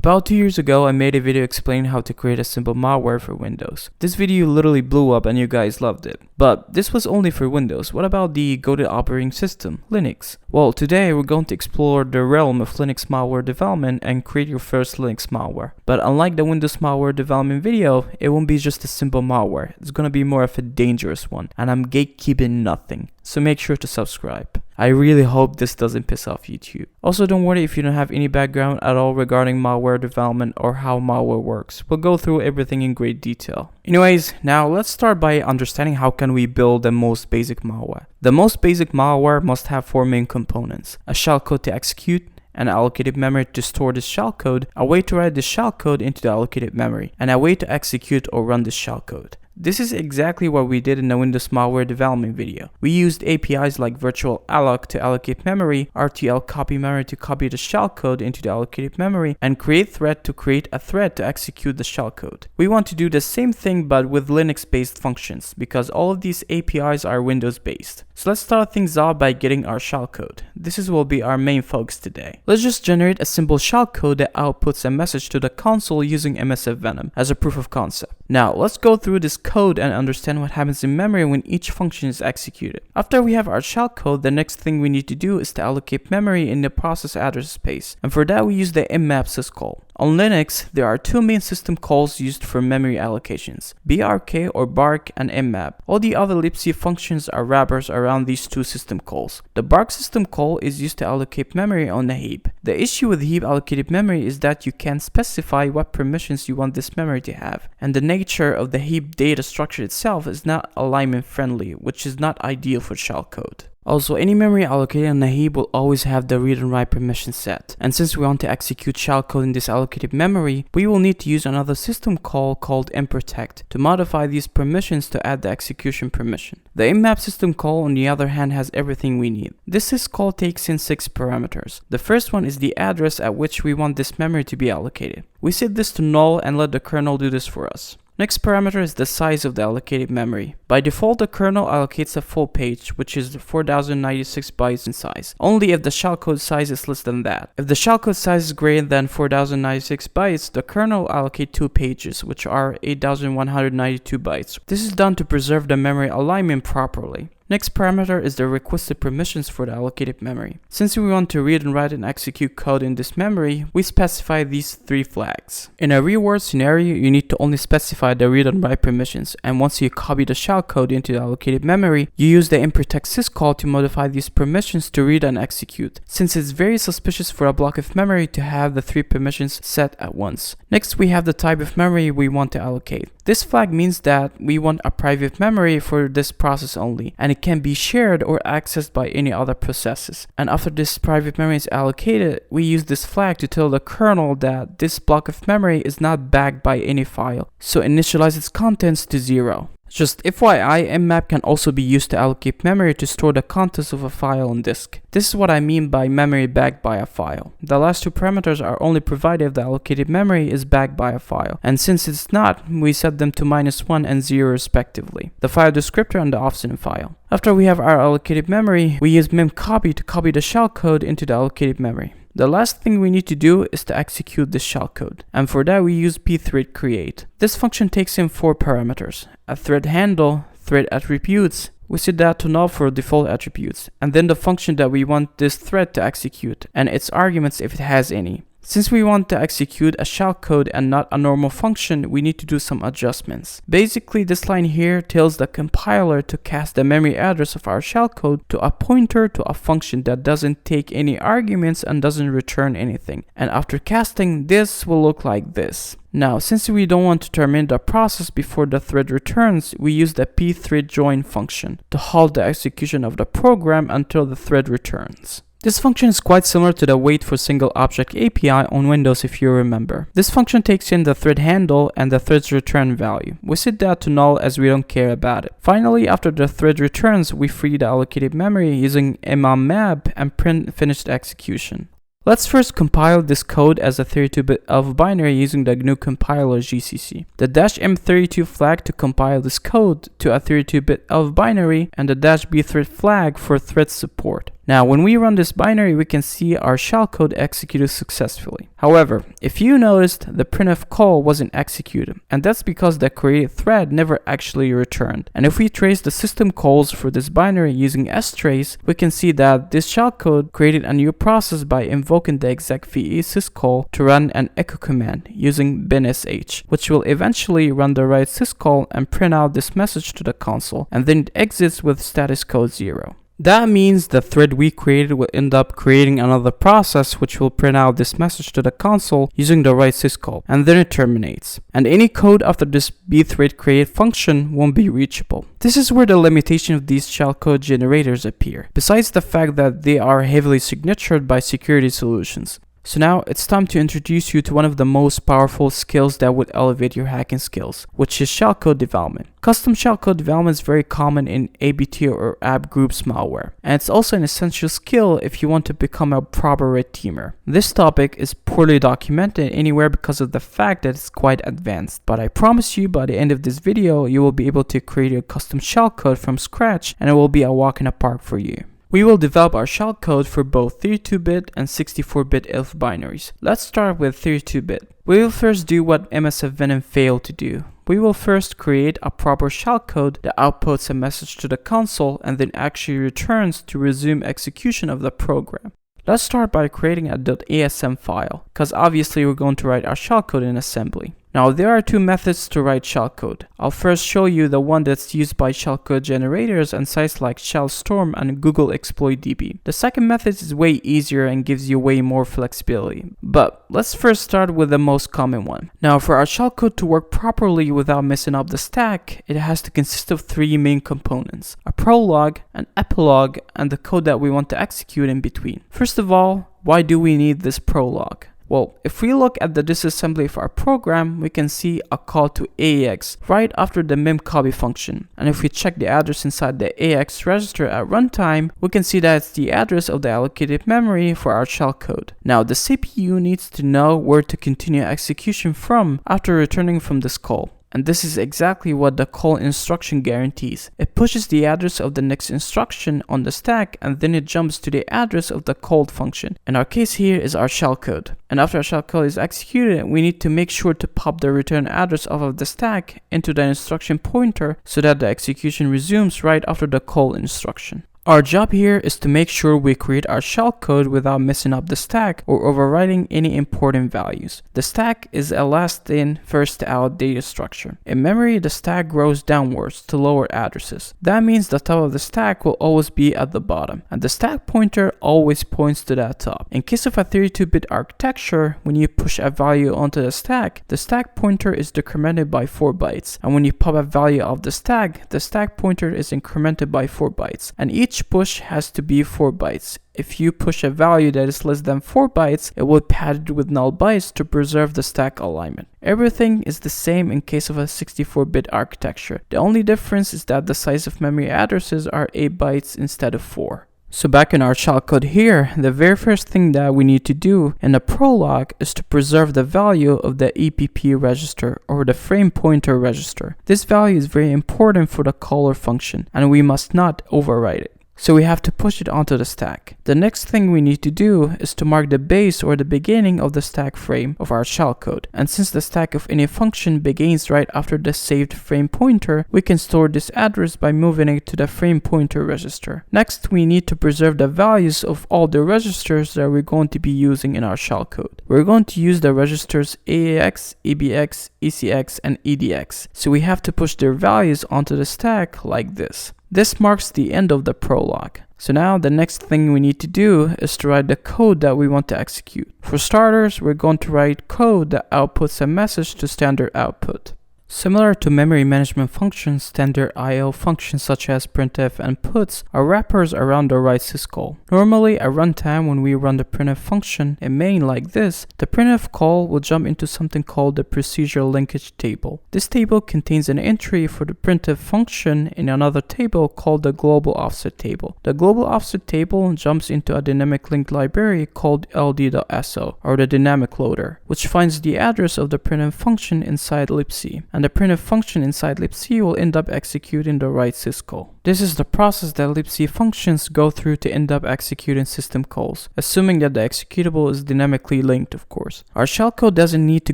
About 2 years ago, I made a video explaining how to create a simple malware for Windows. This video literally blew up and you guys loved it. But this was only for Windows. What about the go-to operating system, Linux? Well, today we're going to explore the realm of Linux malware development and create your first Linux malware. But unlike the Windows malware development video, it won't be just a simple malware. It's gonna be more of a dangerous one, and I'm gatekeeping nothing. So make sure to subscribe. I really hope this doesn't piss off YouTube. Also, don't worry if you don't have any background at all regarding malware development or how malware works. We'll go through everything in great detail. Anyways, now let's start by understanding how can we build the most basic malware. The most basic malware must have 4 main components: a shellcode to execute, an allocated memory to store this shellcode, a way to write this shellcode into the allocated memory, and a way to execute or run this shellcode. This is exactly what we did in the Windows malware development video. We used APIs like virtual alloc to allocate memory, RTL copy memory to copy the shellcode into the allocated memory, and create thread to create a thread to execute the shellcode. We want to do the same thing but with Linux-based functions, because all of these APIs are Windows-based. So let's start things off by getting our shellcode. This will be our main focus today. Let's just generate a simple shellcode that outputs a message to the console using MSF Venom as a proof of concept. Now let's go through this code and understand what happens in memory when each function is executed. After we have our shellcode, the next thing we need to do is to allocate memory in the process address space, and for that we use the mmap syscall. On Linux, there are 2 main system calls used for memory allocations: brk or bark and mmap. All the other libc functions are wrappers around these 2 system calls. The bark system call is used to allocate memory on the heap. The issue with heap allocated memory is that you can't specify what permissions you want this memory to have, and the nature of the heap data structure itself is not alignment friendly, which is not ideal for shellcode. Also, any memory allocated on the heap will always have the read and write permission set. And since we want to execute shellcode in this allocated memory, we will need to use another system call called mprotect to modify these permissions to add the execution permission. The mmap system call, on the other hand, has everything we need. This syscall takes in 6 parameters. The first one is the address at which we want this memory to be allocated. We set this to null and let the kernel do this for us. Next parameter is the size of the allocated memory. By default, the kernel allocates a full page, which is 4096 bytes in size, only if the shellcode size is less than that. If the shellcode size is greater than 4096 bytes, the kernel will allocate 2 pages, which are 8192 bytes. This is done to preserve the memory alignment properly. Next parameter is the requested permissions for the allocated memory. Since we want to read and write and execute code in this memory, we specify these 3 flags. In a real world scenario, you need to only specify the read and write permissions, and once you copy the shellcode into the allocated memory, you use the mprotect syscall to modify these permissions to read and execute, since it's very suspicious for a block of memory to have the 3 permissions set at once. Next, we have the type of memory we want to allocate. This flag means that we want a private memory for this process only, and it can be shared or accessed by any other processes. And after this private memory is allocated, we use this flag to tell the kernel that this block of memory is not backed by any file, so initialize its contents to 0. Just FYI, mmap can also be used to allocate memory to store the contents of a file on disk. This is what I mean by memory backed by a file. The last 2 parameters are only provided if the allocated memory is backed by a file, and since it's not, we set them to -1 and 0 respectively, the file descriptor and the offset file. After we have our allocated memory, we use memcopy to copy the shellcode into the allocated memory. The last thing we need to do is to execute this shellcode, and for that we use pthread create. This function takes in 4 parameters: a thread handle, thread attributes, we set that to null for default attributes, and then the function that we want this thread to execute, and its arguments if it has any. Since we want to execute a shellcode and not a normal function, we need to do some adjustments. Basically, this line here tells the compiler to cast the memory address of our shellcode to a pointer to a function that doesn't take any arguments and doesn't return anything. And after casting, this will look like this. Now, since we don't want to terminate the process before the thread returns, we use the pthread join function to halt the execution of the program until the thread returns. This function is quite similar to the wait for single object API on Windows if you remember. This function takes in the thread handle and the thread's return value. We set that to null as we don't care about it. Finally, after the thread returns, we free the allocated memory using mmap and print finished execution. Let's first compile this code as a 32-bit of binary using the GNU compiler GCC. The -m32 flag to compile this code to a 32-bit of binary, and the -bthread flag for thread support. Now, when we run this binary, we can see our shellcode executed successfully. However, if you noticed, the printf call wasn't executed, and that's because the created thread never actually returned. And if we trace the system calls for this binary using strace, we can see that this shellcode created a new process by invoking the exec ve syscall to run an echo command using binsh, which will eventually run the right syscall and print out this message to the console, and then it exits with status code 0. That means the thread we created will end up creating another process which will print out this message to the console using the right syscall, and then it terminates. And any code after this bthread create function won't be reachable. This is where the limitation of these shellcode generators appear, besides the fact that they are heavily signatured by security solutions. So now it's time to introduce you to one of the most powerful skills that would elevate your hacking skills, which is shellcode development. Custom shellcode development is very common in ABT or app groups malware, and it's also an essential skill if you want to become a proper red teamer. This topic is poorly documented anywhere because of the fact that it's quite advanced, but I promise you by the end of this video you will be able to create a custom shellcode from scratch, and it will be a walk in the park for you. We will develop our shellcode for both 32-bit and 64-bit ELF binaries. Let's start with 32-bit. We will first do what MSF Venom failed to do. We will first create a proper shellcode that outputs a message to the console and then actually returns to resume execution of the program. Let's start by creating a .asm file, because obviously we're going to write our shellcode in assembly. Now there are two methods to write shellcode. I'll first show you the one that's used by shellcode generators and sites like Shellstorm and Google Exploit DB. The second method is way easier and gives you way more flexibility. But let's first start with the most common one. Now for our shellcode to work properly without messing up the stack, it has to consist of three main components: a prologue, an epilogue, and the code that we want to execute in between. First of all, why do we need this prologue? Well, if we look at the disassembly of our program, we can see a call to AX right after the memcopy function. And if we check the address inside the AX register at runtime, we can see that it's the address of the allocated memory for our shellcode. Now, the CPU needs to know where to continue execution from after returning from this call. And this is exactly what the call instruction guarantees. It pushes the address of the next instruction on the stack, and then it jumps to the address of the called function. In our case here is our shellcode. And after our shellcode is executed, we need to make sure to pop the return address off of the stack into the instruction pointer so that the execution resumes right after the call instruction. Our job here is to make sure we create our shellcode without messing up the stack or overwriting any important values. The stack is a last in, first out data structure. In memory, the stack grows downwards to lower addresses. That means the top of the stack will always be at the bottom, and the stack pointer always points to that top. In case of a 32-bit architecture, when you push a value onto the stack pointer is decremented by 4 bytes, and when you pop a value off the stack pointer is incremented by 4 bytes, and each push has to be 4 bytes. If you push a value that is less than 4 bytes, it will pad it with null bytes to preserve the stack alignment. Everything is the same in case of a 64-bit architecture. The only difference is that the size of memory addresses are 8 bytes instead of 4. So back in our shellcode here, the very first thing that we need to do in the prologue is to preserve the value of the EPP register or the frame pointer register. This value is very important for the caller function, and we must not overwrite it. So we have to push it onto the stack. The next thing we need to do is to mark the base or the beginning of the stack frame of our shellcode. And since the stack of any function begins right after the saved frame pointer, we can store this address by moving it to the frame pointer register. Next, we need to preserve the values of all the registers that we're going to be using in our shellcode. We're going to use the registers AAX, EBX, ECX, and EDX. So we have to push their values onto the stack like this. This marks the end of the prologue. So now the next thing we need to do is to write the code that we want to execute. For starters, we're going to write code that outputs a message to standard output. Similar to memory management functions, standard I/O functions such as printf and puts are wrappers around the right syscall. Normally at runtime, when we run the printf function in main like this, the printf call will jump into something called the procedural linkage table. This table contains an entry for the printf function in another table called the global offset table. The global offset table jumps into a dynamic link library called ld.so, or the dynamic loader, which finds the address of the printf function inside libc. and the printf function inside libc will end up executing the write syscall. This is the process that libc functions go through to end up executing system calls, assuming that the executable is dynamically linked, of course. Our shellcode doesn't need to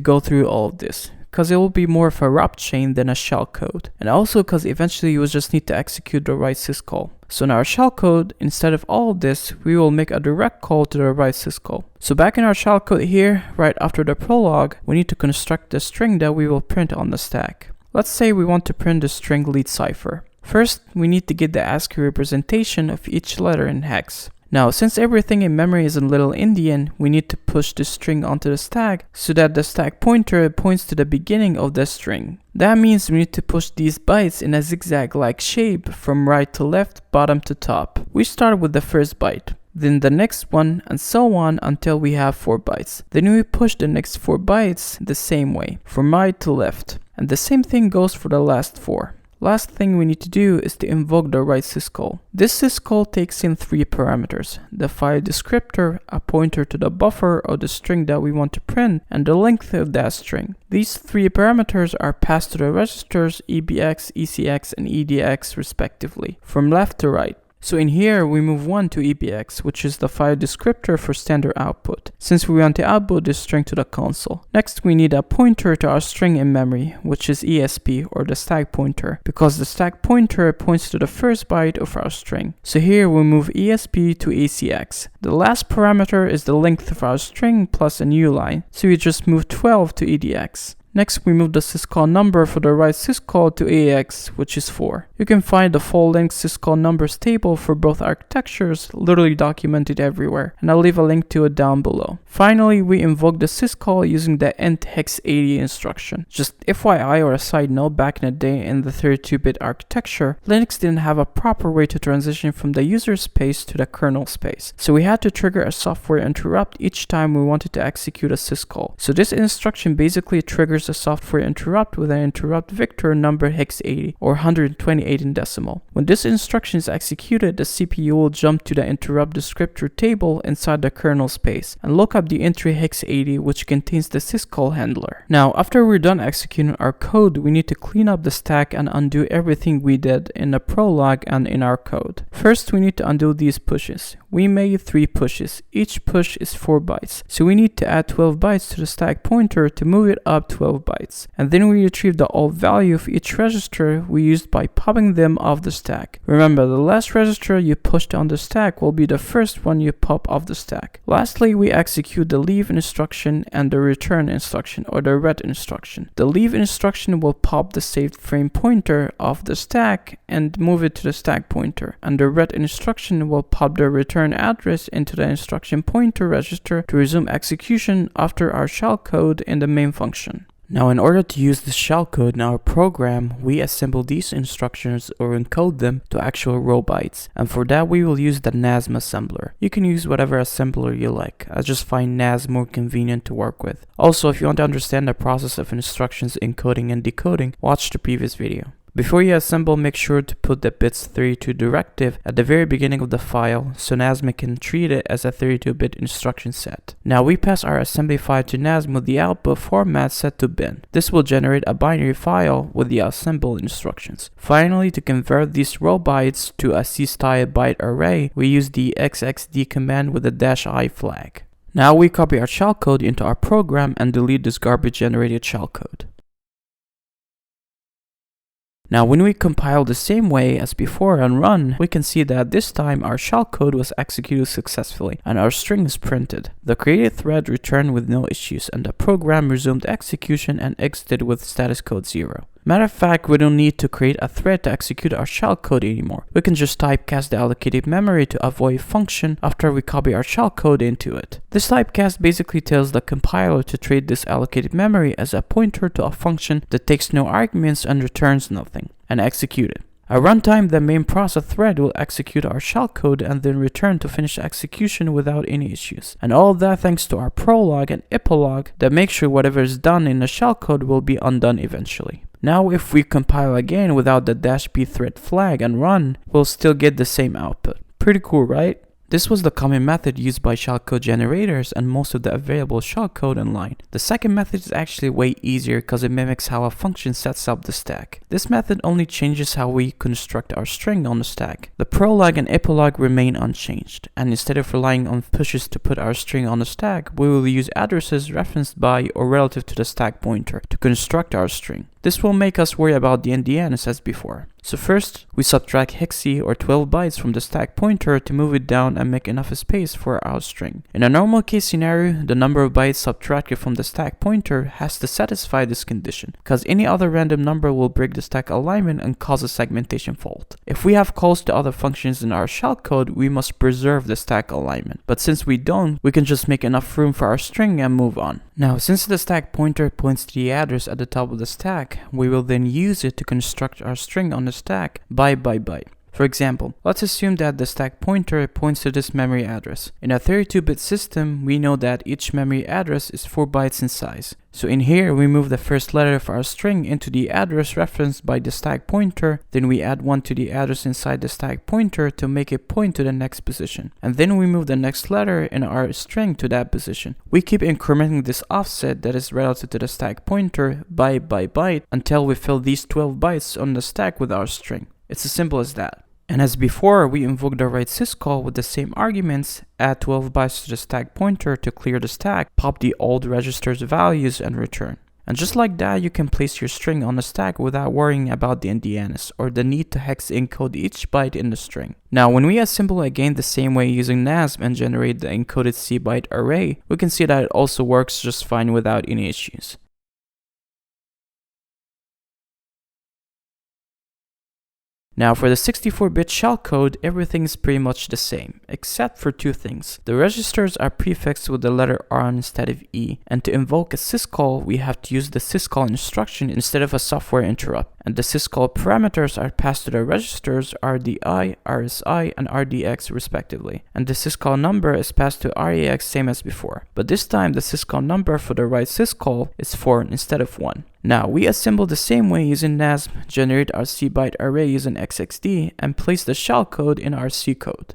go through all of this, because it will be more of a wrap chain than a shellcode, and also because eventually you will just need to execute the write syscall. So in our shellcode, instead of all of this, we will make a direct call to the write syscall. So back in our shellcode here, right after the prologue, we need to construct the string that we will print on the stack. Let's say we want to print the string lead cipher. First, we need to get the ASCII representation of each letter in hex. Now, since everything in memory is in little endian, we need to push the string onto the stack so that the stack pointer points to the beginning of the string. That means we need to push these bytes in a zigzag-like shape from right to left, bottom to top. We start with the first byte, then the next one, and so on until we have 4 bytes. Then we push the next 4 bytes the same way, from right to left. And the same thing goes for the last 4. Last thing we need to do is to invoke the write syscall. This syscall takes in 3 parameters: the file descriptor, a pointer to the buffer or the string that we want to print, and the length of that string. These 3 parameters are passed to the registers EBX, ECX, and EDX respectively, from left to right. So in here, we move 1 to EBX, which is the file descriptor for standard output, since we want to output this string to the console. Next, we need a pointer to our string in memory, which is ESP, or the stack pointer, because the stack pointer points to the first byte of our string. So here, we move ESP to ACX. The last parameter is the length of our string plus a new line, so we just move 12 to EDX. Next, we move the syscall number for the write syscall to AX, which is 4. You can find the full-length syscall numbers table for both architectures literally documented everywhere, and I'll leave a link to it down below. Finally, we invoke the syscall using the int hex 80 instruction. Just FYI or a side note, back in the day in the 32-bit architecture, Linux didn't have a proper way to transition from the user space to the kernel space. So we had to trigger a software interrupt each time we wanted to execute a syscall. So this instruction basically triggers a software interrupt with an interrupt vector number hex 80 or 128 in decimal. When this instruction is executed, the CPU will jump to the interrupt descriptor table inside the kernel space and look up the entry hex 80, which contains the syscall handler. Now, after we're done executing our code, we need to clean up the stack and undo everything we did in the prologue and in our code. First, we need to undo these pushes. We made 3 pushes. Each push is 4 bytes. So we need to add 12 bytes to the stack pointer to move it up 12 bytes. And then we retrieve the alt value of each register we used by popping them off the stack. Remember, the last register you pushed on the stack will be the first one you pop off the stack. Lastly, we execute the leave instruction and the return instruction, or the ret instruction. The leave instruction will pop the saved frame pointer off the stack and move it to the stack pointer. And the ret instruction will pop the return address into the instruction pointer register to resume execution after our shellcode in the main function. Now, in order to use this shellcode in our program, we assemble these instructions or encode them to actual row bytes. And for that, we will use the NASM assembler. You can use whatever assembler you like. I just find NAS more convenient to work with. Also, if you want to understand the process of instructions encoding and decoding, watch the previous video. Before you assemble, make sure to put the bits 32 directive at the very beginning of the file so NASM can treat it as a 32-bit instruction set. Now we pass our assembly file to NASM with the output format set to bin. This will generate a binary file with the assemble instructions. Finally, to convert these row bytes to a C-style byte array, we use the xxd command with the -i flag. Now we copy our shellcode into our program and delete this garbage generated shellcode. Now when we compile the same way as before and run, we can see that this time our shellcode was executed successfully and our string is printed. The created thread returned with no issues and the program resumed execution and exited with status code 0. Matter of fact, we don't need to create a thread to execute our shellcode anymore. We can just typecast the allocated memory to a void function after we copy our shellcode into it. This typecast basically tells the compiler to treat this allocated memory as a pointer to a function that takes no arguments and returns nothing, and execute it. At runtime, the main process thread will execute our shellcode and then return to finish execution without any issues. And all of that thanks to our prologue and epilogue that make sure whatever is done in the shellcode will be undone eventually. Now if we compile again without the -b thread flag and run, we'll still get the same output. Pretty cool, right? This was the common method used by shellcode generators and most of the available shellcode online. The second method is actually way easier because it mimics how a function sets up the stack. This method only changes how we construct our string on the stack. The prologue and epilogue remain unchanged, and instead of relying on pushes to put our string on the stack, we will use addresses referenced by or relative to the stack pointer to construct our string. This will make us worry about the endianness as before. So first, we subtract hexy or 12 bytes from the stack pointer to move it down and make enough space for our string. In a normal case scenario, the number of bytes subtracted from the stack pointer has to satisfy this condition, because any other random number will break the stack alignment and cause a segmentation fault. If we have calls to other functions in our shellcode, we must preserve the stack alignment. But since we don't, we can just make enough room for our string and move on. Now, since the stack pointer points to the address at the top of the stack, we will then use it to construct our string on the stack byte by byte. For example, let's assume that the stack pointer points to this memory address. In a 32-bit system, we know that each memory address is 4 bytes in size. So in here, we move the first letter of our string into the address referenced by the stack pointer, then we add 1 to the address inside the stack pointer to make it point to the next position. And then we move the next letter in our string to that position. We keep incrementing this offset that is relative to the stack pointer byte by byte until we fill these 12 bytes on the stack with our string. It's as simple as that. And as before, we invoke the write syscall with the same arguments, add 12 bytes to the stack pointer to clear the stack, pop the old register's values, and return. And just like that, you can place your string on the stack without worrying about the endianness or the need to hex encode each byte in the string. Now, when we assemble again the same way using NASM and generate the encoded C byte array, we can see that it also works just fine without any issues. Now for the 64-bit shellcode, everything is pretty much the same, except for two things. The registers are prefixed with the letter R instead of E, and to invoke a syscall, we have to use the syscall instruction instead of a software interrupt. And the syscall parameters are passed to the registers RDI, RSI, and RDX respectively. And the syscall number is passed to REX same as before. But this time, the syscall number for the write syscall is 4 instead of 1. Now, we assemble the same way using NASM, generate our C byte array using XXD, and place the shellcode in our C code.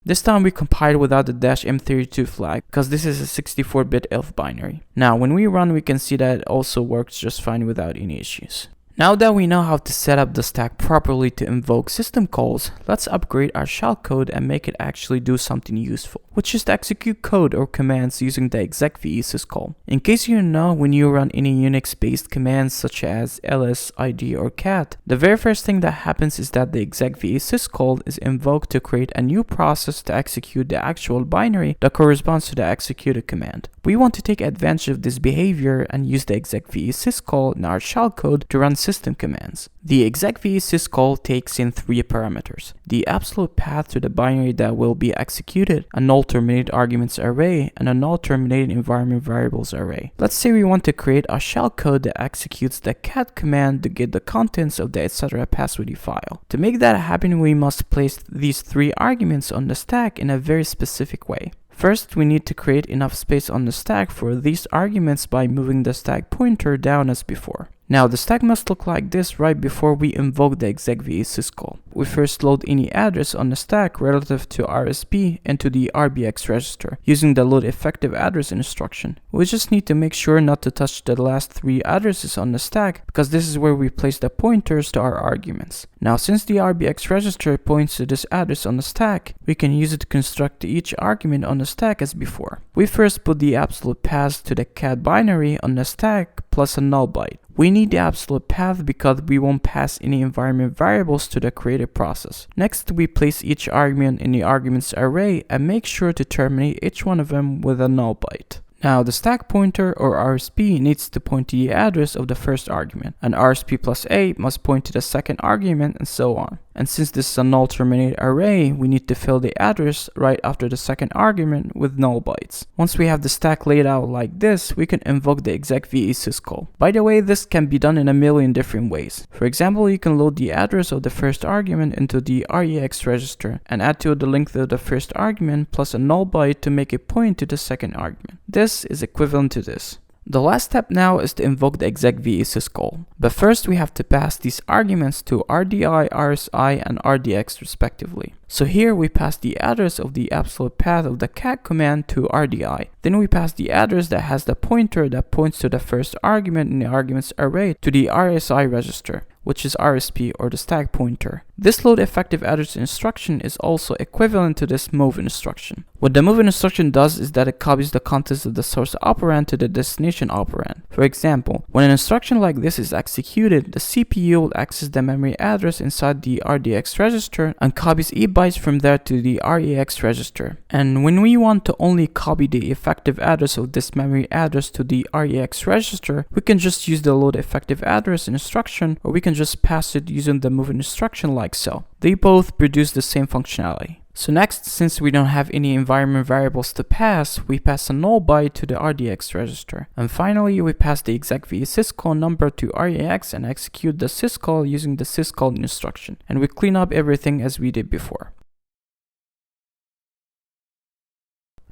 This time we compile without the -M32 flag, because this is a 64-bit ELF binary. Now, when we run, we can see that it also works just fine without any issues. Now that we know how to set up the stack properly to invoke system calls, let's upgrade our shellcode and make it actually do something useful, which is to execute code or commands using the execve syscall. In case you know, when you run any Unix-based commands such as ls, id, or cat, the very first thing that happens is that the execve syscall is invoked to create a new process to execute the actual binary that corresponds to the executed command. We want to take advantage of this behavior and use the execve syscall in our shellcode to run system commands. The execve syscall takes in 3 parameters: the absolute path to the binary that will be executed, a null terminated arguments array, and a null terminated environment variables array. Let's say we want to create a shellcode that executes the cat command to get the contents of the etc password file. To make that happen, we must place these 3 arguments on the stack in a very specific way. First, we need to create enough space on the stack for these arguments by moving the stack pointer down as before. Now, the stack must look like this right before we invoke the execve syscall. We first load any address on the stack relative to RSP into the RBX register using the load effective address instruction. We just need to make sure not to touch the last 3 addresses on the stack because this is where we place the pointers to our arguments. Now, since the RBX register points to this address on the stack, we can use it to construct each argument on the stack as before. We first put the absolute path to the cat binary on the stack plus a null byte. We need the absolute path because we won't pass any environment variables to the created process. Next, we place each argument in the arguments array and make sure to terminate each one of them with a null byte. Now, the stack pointer or RSP needs to point to the address of the first argument, and RSP plus A must point to the second argument, and so on. And since this is a null terminated array, we need to fill the address right after the second argument with null bytes. Once we have the stack laid out like this, we can invoke the execve syscall. By the way, this can be done in a million different ways. For example, you can load the address of the first argument into the REX register and add to it the length of the first argument plus a null byte to make it point to the second argument. This is equivalent to this. The last step now is to invoke the execve syscall. But first we have to pass these arguments to RDI, RSI, and RDX respectively. So here we pass the address of the absolute path of the cat command to RDI. Then we pass the address that has the pointer that points to the first argument in the arguments array to the RSI register, which is RSP or the stack pointer. This load effective address instruction is also equivalent to this move instruction. What the move instruction does is that it copies the contents of the source operand to the destination operand. For example, when an instruction like this is executed, the CPU will access the memory address inside the RDX register and copies E bytes from there to the REX register. And when we want to only copy the effective address of this memory address to the REX register, we can just use the load effective address instruction, or we can just pass it using the move instruction like so. They both produce the same functionality. So next, since we don't have any environment variables to pass, we pass a null byte to the RDX register. And finally, we pass the execv syscall number to REX and execute the syscall using the syscall instruction. And we clean up everything as we did before.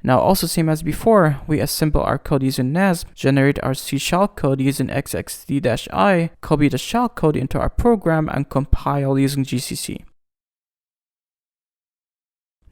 Now also same as before, we assemble our code using Nesp, generate our C shellcode using xxd-i, copy the shellcode into our program, and compile using GCC.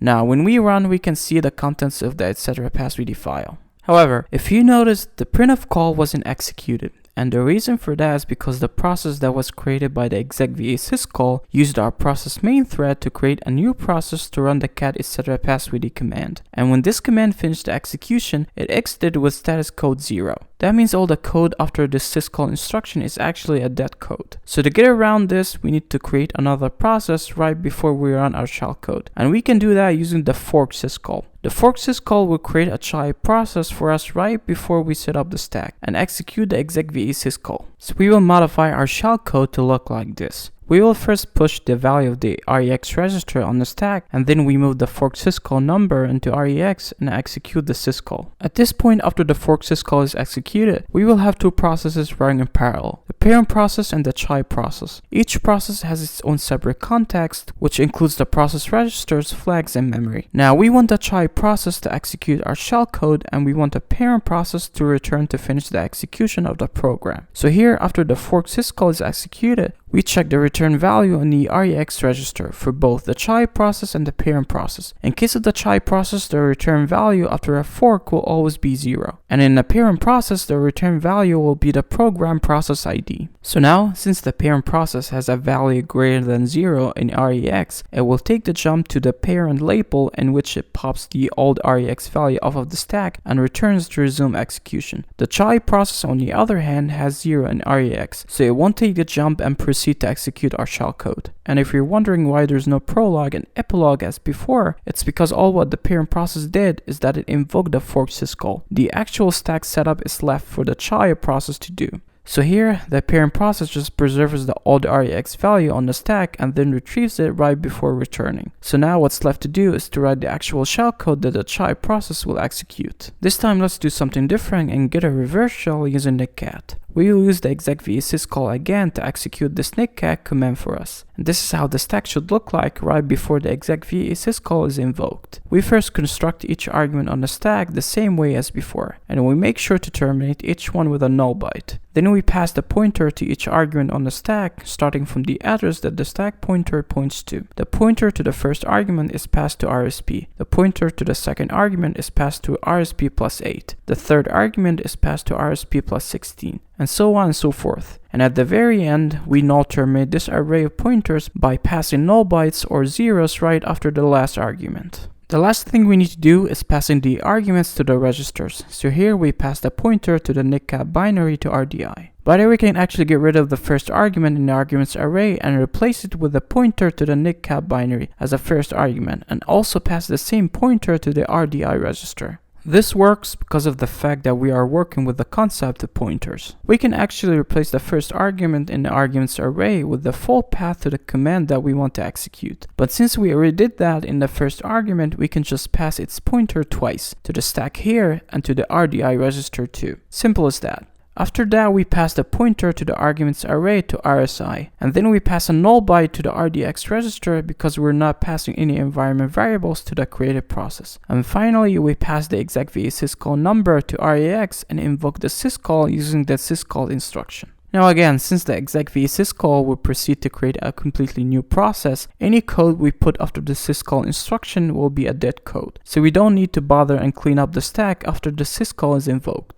Now when we run, we can see the contents of the etc pass3d file. However, if you notice, the printf call wasn't executed. And the reason for that is because the process that was created by the execv syscall used our process main thread to create a new process to run the cat etc pass3d command. And when this command finished the execution, it exited with status code 0. That means all the code after this syscall instruction is actually a dead code. So to get around this, we need to create another process right before we run our shellcode. And we can do that using the fork syscall. The fork syscall will create a child process for us right before we set up the stack and execute the execv syscall. So we will modify our shellcode to look like this. We will first push the value of the REX register on the stack, and then we move the fork syscall number into REX and execute the syscall. At this point, after the fork syscall is executed, we will have two processes running in parallel, the parent process and the child process. Each process has its own separate context, which includes the process registers, flags, and memory. Now we want the child process to execute our shellcode, and we want the parent process to return to finish the execution of the program. So here, after the fork syscall is executed, we check the return value on the REX register for both the child process and the parent process. In case of the child process, the return value after a fork will always be 0. And in the parent process, the return value will be the program process ID. So now, since the parent process has a value greater than 0 in REX, it will take the jump to the parent label in which it pops the old REX value off of the stack and returns to resume execution. The child process, on the other hand, has 0 in REX, so it won't take the jump and proceed to execute our shellcode. And if you're wondering why there's no prologue and epilogue as before, it's because all what the parent process did is that it invoked the fork syscall. The actual stack setup is left for the child process to do. So here, the parent process just preserves the old REX value on the stack and then retrieves it right before returning. So now what's left to do is to write the actual shellcode that the child process will execute. This time let's do something different and get a reverse shell using the cat. We will use the execv syscall again to execute the snickcat command for us. And this is how the stack should look like right before the execv syscall is invoked. We first construct each argument on the stack the same way as before, and we make sure to terminate each one with a null byte. Then we pass the pointer to each argument on the stack, starting from the address that the stack pointer points to. The pointer to the first argument is passed to RSP. The pointer to the second argument is passed to RSP plus 8. The third argument is passed to RSP plus 16. And so on and so forth. And at the very end, we null terminate this array of pointers by passing null bytes or zeros right after the last argument. The last thing we need to do is passing the arguments to the registers. So here we pass the pointer to the nickcat binary to RDI. But here we can actually get rid of the first argument in the arguments array and replace it with the pointer to the nickcat binary as a first argument, and also pass the same pointer to the RDI register. This works because of the fact that we are working with the concept of pointers. We can actually replace the first argument in the arguments array with the full path to the command that we want to execute. But since we already did that in the first argument, we can just pass its pointer twice, to the stack here and to the RDI register too. Simple as that. After that, we pass the pointer to the arguments array to RSI, and then we pass a null byte to the RDX register because we're not passing any environment variables to the created process. And finally, we pass the execv syscall number to REX and invoke the syscall using the syscall instruction. Now again, since the exec-v syscall will proceed to create a completely new process, any code we put after the syscall instruction will be a dead code. So we don't need to bother and clean up the stack after the syscall is invoked.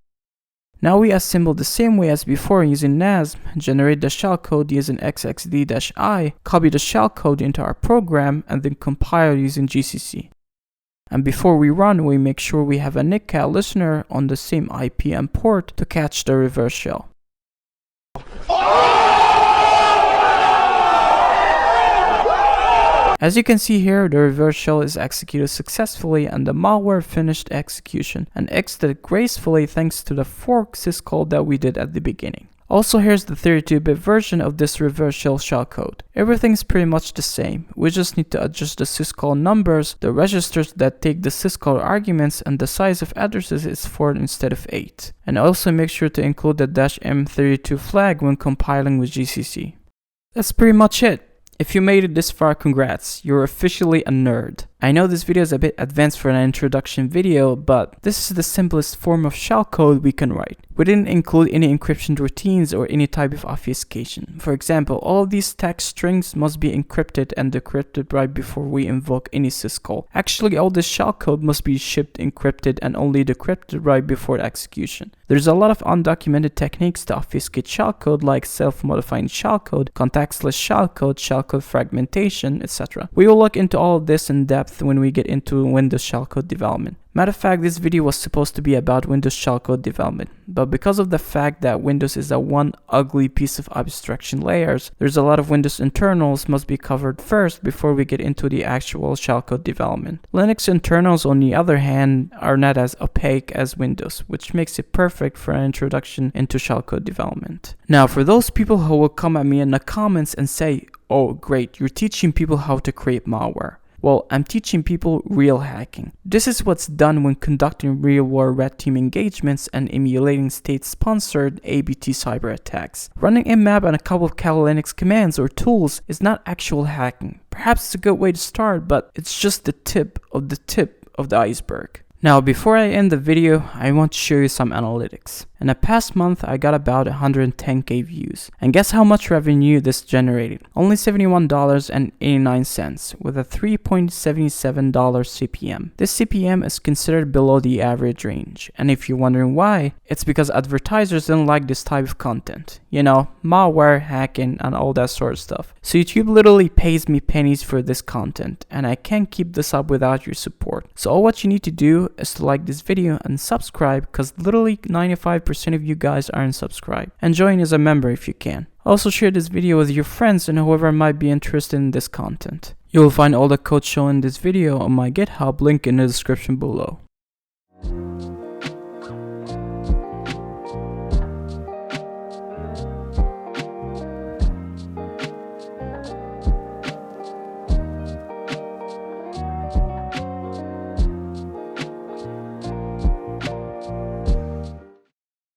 Now we assemble the same way as before using NASM, generate the shellcode using xxd-i, copy the shellcode into our program, and then compile using GCC. And before we run, we make sure we have a NICCAT listener on the same IP and port to catch the reverse shell. As you can see here, the reverse shell is executed successfully and the malware finished execution and exited gracefully thanks to the fork syscall that we did at the beginning. Also, here's the 32-bit version of this reverse shell shellcode. Everything's pretty much the same. We just need to adjust the syscall numbers, the registers that take the syscall arguments, and the size of addresses is 4 instead of 8. And also make sure to include the -m32 flag when compiling with GCC. That's pretty much it. If you made it this far, congrats, you're officially a nerd. I know this video is a bit advanced for an introduction video, but this is the simplest form of shellcode we can write. We didn't include any encryption routines or any type of obfuscation. For example, all of these text strings must be encrypted and decrypted right before we invoke any syscall. Actually, all this shellcode must be shipped encrypted and only decrypted right before execution. There's a lot of undocumented techniques to obfuscate shellcode like self-modifying shellcode, contextless shellcode, shellcode fragmentation, etc. We will look into all of this in depth when we get into Windows shellcode development. Matter of fact, this video was supposed to be about Windows shellcode development, but because of the fact that Windows is a one ugly piece of abstraction layers, there's a lot of Windows internals must be covered first before we get into the actual shellcode development. Linux internals, on the other hand, are not as opaque as Windows, which makes it perfect for an introduction into shellcode development. Now, for those people who will come at me in the comments and say, "Oh, great, you're teaching people how to create malware." Well, I'm teaching people real hacking. This is what's done when conducting real-world red team engagements and emulating state-sponsored ABT cyber attacks. Running mmap and a couple of Kali Linux commands or tools is not actual hacking. Perhaps it's a good way to start, but it's just the tip of the iceberg. Now, before I end the video, I want to show you some analytics. In the past month, I got about 110k views. And guess how much revenue this generated? Only $71.89 with a $3.77 CPM. This CPM is considered below the average range. And if you're wondering why, it's because advertisers don't like this type of content. You know, malware, hacking, and all that sort of stuff. So YouTube literally pays me pennies for this content. And I can't keep this up without your support. So all what you need to do is to like this video and subscribe, because literally 95% of you guys aren't subscribed, and join as a member if you can. Also share this video with your friends and whoever might be interested in this content. You will find all the code shown in this video on my GitHub link in the description below.